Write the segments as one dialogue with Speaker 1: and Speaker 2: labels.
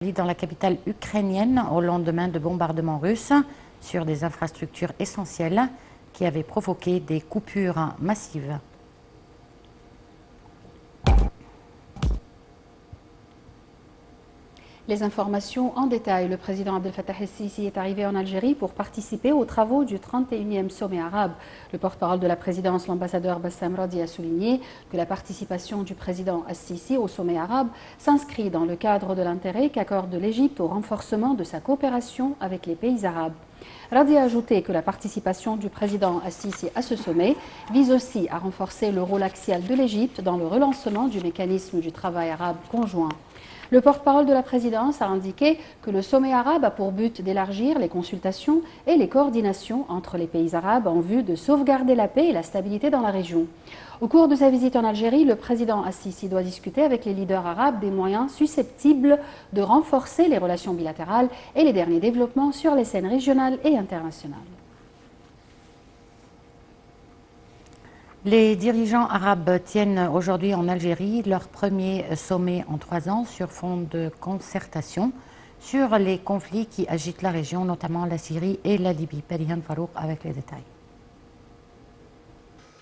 Speaker 1: Dans la capitale ukrainienne au lendemain de bombardements russes sur des infrastructures essentielles qui avaient provoqué des coupures massives.
Speaker 2: Les informations en détail. Le président Abdel Fattah el-Sisi est arrivé en Algérie pour participer aux travaux du 31e sommet arabe. Le porte-parole de la présidence, l'ambassadeur Bassam Radi, a souligné que la participation du président el-Sisi au sommet arabe s'inscrit dans le cadre de l'intérêt qu'accorde l'Égypte au renforcement de sa coopération avec les pays arabes. Radi a ajouté que la participation du président el-Sisi à ce sommet vise aussi à renforcer le rôle axial de l'Égypte dans le relancement du mécanisme du travail arabe conjoint. Le porte-parole de la présidence a indiqué que le sommet arabe a pour but d'élargir les consultations et les coordinations entre les pays arabes en vue de sauvegarder la paix et la stabilité dans la région. Au cours de sa visite en Algérie, le président el-Sisi doit discuter avec les leaders arabes des moyens susceptibles de renforcer les relations bilatérales et les derniers développements sur les scènes régionales et internationales.
Speaker 1: Les dirigeants arabes tiennent aujourd'hui en Algérie leur premier sommet en 3 ans sur fond de concertation sur les conflits qui agitent la région, notamment la Syrie et la Libye. Perihan Farouk avec les détails.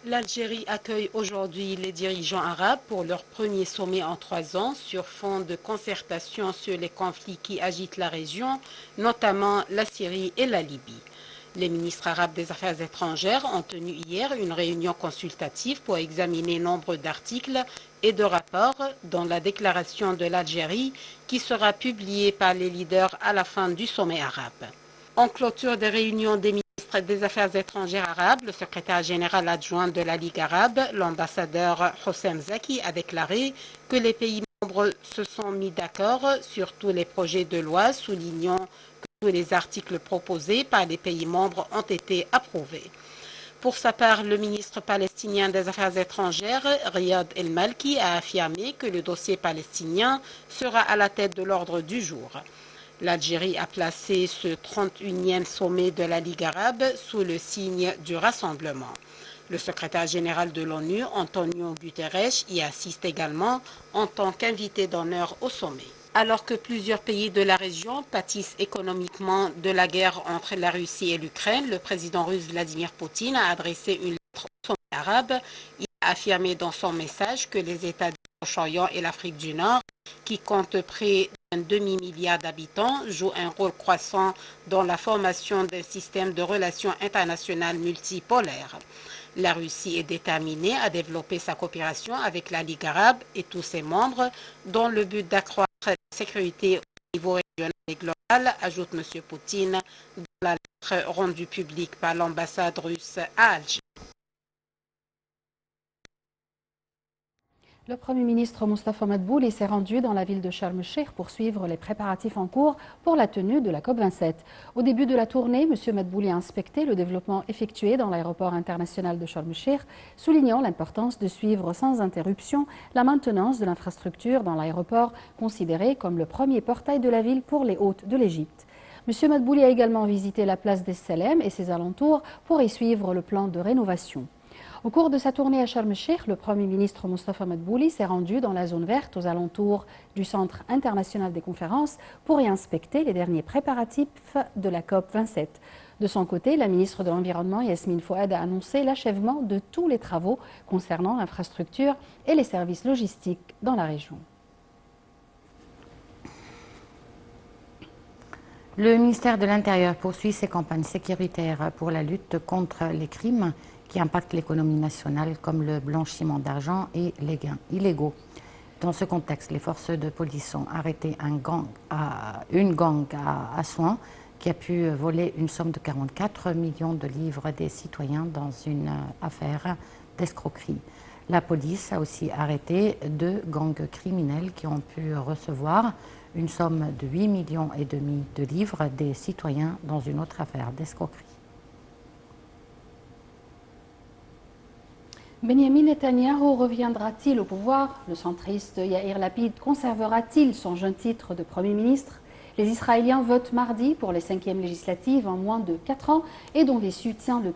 Speaker 3: L'Algérie accueille aujourd'hui les dirigeants arabes pour leur premier sommet en 3 ans sur fond de concertation sur les conflits qui agitent la région, notamment la Syrie et la Libye. Les ministres arabes des Affaires étrangères ont tenu hier une réunion consultative pour examiner nombre d'articles et de rapports dans la déclaration de l'Algérie qui sera publiée par les leaders à la fin du sommet arabe. En clôture des réunions des ministres des Affaires étrangères arabes, le secrétaire général adjoint de la Ligue arabe, l'ambassadeur Hossein Zaki, a déclaré que les pays membres se sont mis d'accord sur tous les projets de loi, soulignant que tous les articles proposés par les pays membres ont été approuvés. Pour sa part, le ministre palestinien des Affaires étrangères, Riyad El-Malki, a affirmé que le dossier palestinien sera à la tête de l'ordre du jour. L'Algérie a placé ce 31e sommet de la Ligue arabe sous le signe du rassemblement. Le secrétaire général de l'ONU, Antonio Guterres, y assiste également en tant qu'invité d'honneur au sommet. Alors que plusieurs pays de la région pâtissent économiquement de la guerre entre la Russie et l'Ukraine, le président russe Vladimir Poutine a adressé une lettre au sommet arabe. Il a affirmé dans son message que les États du Proche-Orient et l'Afrique du Nord, qui comptent près d'un demi-milliard d'habitants, jouent un rôle croissant dans la formation d'un système de relations internationales multipolaires. La Russie est déterminée à développer sa coopération avec la Ligue arabe et tous ses membres dans le but d'accroître la sécurité au niveau régional et global, ajoute M. Poutine dans la lettre rendue publique par l'ambassade russe à Alger.
Speaker 2: Le Premier ministre Moustapha Madbouli s'est rendu dans la ville de Sharm el-Cheikh pour suivre les préparatifs en cours pour la tenue de la COP27. Au début de la tournée, M. Madbouli a inspecté le développement effectué dans l'aéroport international de Sharm el-Cheikh, soulignant l'importance de suivre sans interruption la maintenance de l'infrastructure dans l'aéroport, considéré comme le premier portail de la ville pour les hôtes de l'Égypte. M. Madbouli a également visité la place des Salem et ses alentours pour y suivre le plan de rénovation. Au cours de sa tournée à Sharm el-Cheikh, le Premier ministre Moustapha Madbouli s'est rendu dans la zone verte aux alentours du Centre international des conférences pour y inspecter les derniers préparatifs de la COP27. De son côté, la ministre de l'Environnement, Yasmine Fouad, a annoncé l'achèvement de tous les travaux concernant l'infrastructure et les services logistiques dans la région.
Speaker 1: Le ministère de l'Intérieur poursuit ses campagnes sécuritaires pour la lutte contre les crimes qui impactent l'économie nationale comme le blanchiment d'argent et les gains illégaux. Dans ce contexte, les forces de police ont arrêté une gang à Souan qui a pu voler une somme de 44 millions de livres des citoyens dans une affaire d'escroquerie. La police a aussi arrêté 2 gangs criminels qui ont pu recevoir une somme de 8,5 millions de livres des citoyens dans une autre affaire d'escroquerie.
Speaker 2: Benyamin Netanyahu reviendra-t-il au pouvoir? Le centriste Yair Lapid conservera-t-il son jeune titre de Premier ministre? Les Israéliens votent mardi pour les 5e législatives en moins de 4 ans et dont les soutiens le